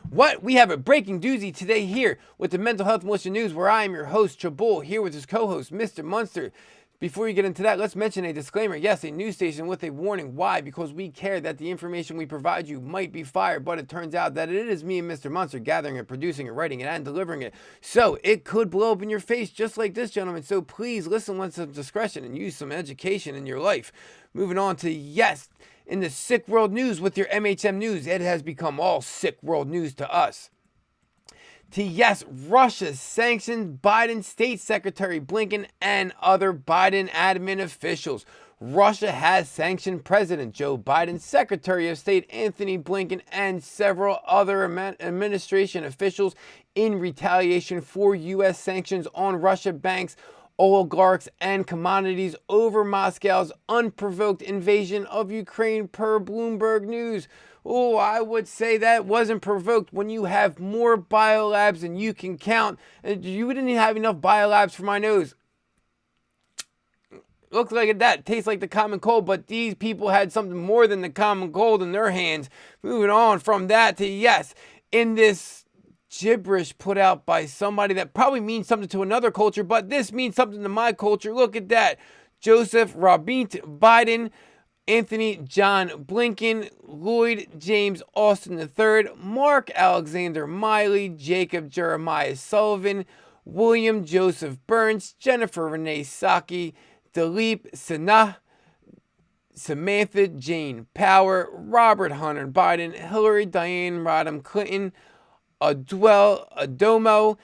What? We have a breaking doozy today here with the Mental Health Militia News, where I am your host, Chabul, here with his co-host, Mr. Munster. Before we get into that, let's mention a disclaimer. Yes, a news station with a warning. Why? Because we care that the information we provide you might be fired, but it turns out that it is me and Mr. Munster gathering it, producing it, writing it, and delivering it. So it could blow up in your face just like this, gentleman. So please listen with some discretion and use some education in your life. Moving on to, yes, in the sick world news with your MHM news. It has become all sick world news to us. To yes, Russia sanctioned Biden State Secretary Blinken and other Biden admin officials. Russia has sanctioned President Joe Biden's Secretary of State Anthony Blinken and several other administration officials in retaliation for U.S. sanctions on Russia banks, oligarchs, and commodities over Moscow's unprovoked invasion of Ukraine, per Bloomberg News. Oh, I would say that wasn't provoked when you have more biolabs than you can count. And you didn't have enough biolabs for my nose. Looks like that. Tastes like the common cold, but these people had something more than the common cold in their hands. Moving on from that to, yes, in this gibberish put out by somebody that probably means something to another culture, but this means something to my culture. Look at that. Joseph Robert Biden, Anthony John Blinken, Lloyd James Austin III, Mark Alexander Miley, Jacob Jeremiah Sullivan, William Joseph Burns, Jennifer Renee Psaki, Dilip Sinha, Samantha Jane Power, Robert Hunter Biden, Hillary Diane Rodham Clinton, Adwell Adomo,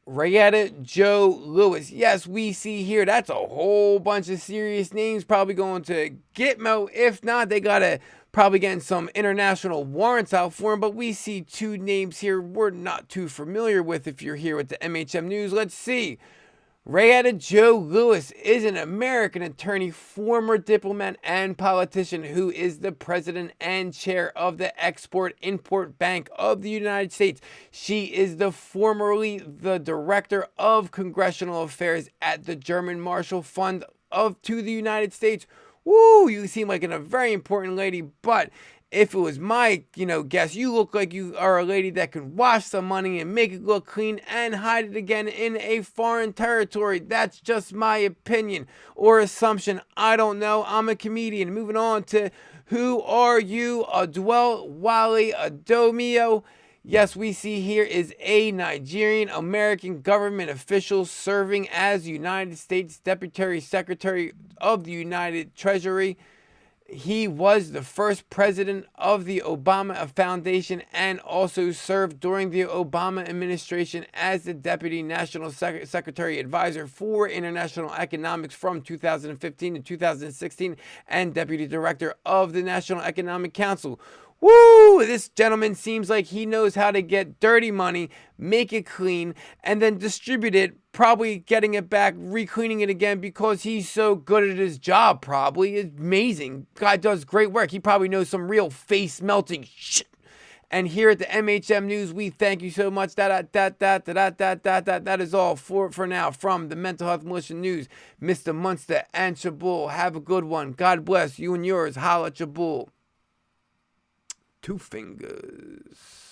Rayetta Joe Lewis. Yes, we see here, that's a whole bunch of serious names probably going to Gitmo. If not, they gotta probably getting some international warrants out for him. But we see two names here we're not too familiar with if you're here with the MHM News. Let's see. Rayetta Joe Lewis is an American attorney, former diplomat, and politician who is the president and chair of the Export-Import Bank of the United States. She is formerly the director of congressional affairs at the German Marshall Fund to the United States. Woo, you seem like a very important lady, but if it was my, guess, you look like you are a lady that can wash some money and make it look clean and hide it again in a foreign territory. That's just my opinion or assumption. I don't know. I'm a comedian. Moving on to who are you? Adwell Wale Adomio. Yes, we see here is a Nigerian American government official serving as United States Deputy Secretary of the United Treasury. He was the first president of the Obama Foundation and also served during the Obama administration as the Deputy National Secretary Advisor for International Economics from 2015 to 2016 and Deputy Director of the National Economic Council. Woo! This gentleman seems like he knows how to get dirty money, make it clean, and then distribute it, probably getting it back, re-cleaning it again because he's so good at his job, probably. It's amazing. Guy does great work. He probably knows some real face-melting shit. And here at the MHM News, we thank you so much. That is all for now from the Mental Health Militia News. Mr. Munster and Chabul, have a good one. God bless you and yours. Holla, Chabul. Two fingers.